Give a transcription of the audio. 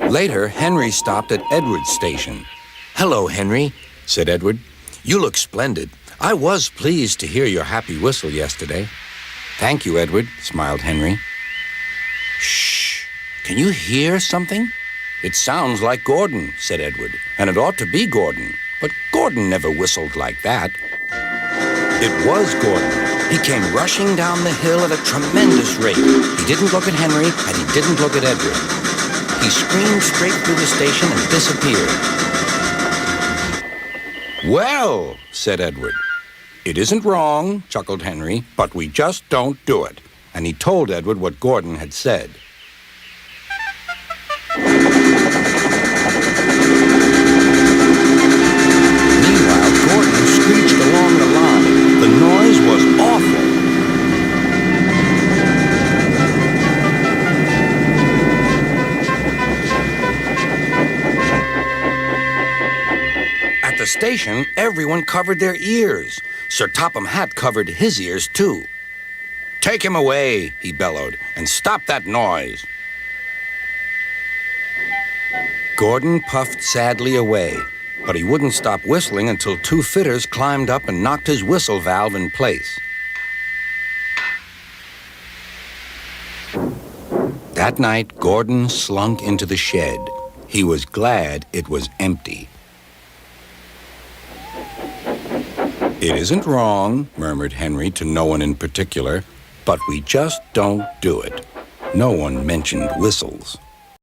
Later, Henry stopped at Edward's station. "Hello, Henry," said Edward. "You look splendid. I was pleased to hear your happy whistle yesterday." "Thank you, Edward," smiled Henry. "Shh! Can you hear something?" "It sounds like Gordon," said Edward, "and it ought to be Gordon. But Gordon never whistled like that." It was Gordon. He came rushing down the hill at a tremendous rate. He didn't look at Henry, and he didn't look at Edward. He screamed straight through the station and disappeared. "Well," said Edward. "It isn't wrong," chuckled Henry, "but we just don't do it." And he told Edward what Gordon had said. Meanwhile, Gordon screeched along the line. The noise was awful. At the station, everyone covered their ears. Sir Topham Hatt covered his ears, too. "Take him away," he bellowed, "and stop that noise." Gordon puffed sadly away, but he wouldn't stop whistling until two fitters climbed up and knocked his whistle valve in place. That night, Gordon slunk into the shed. He was glad it was empty. "It isn't wrong," murmured Henry to no one in particular, "but we just don't do it." No one mentioned whistles.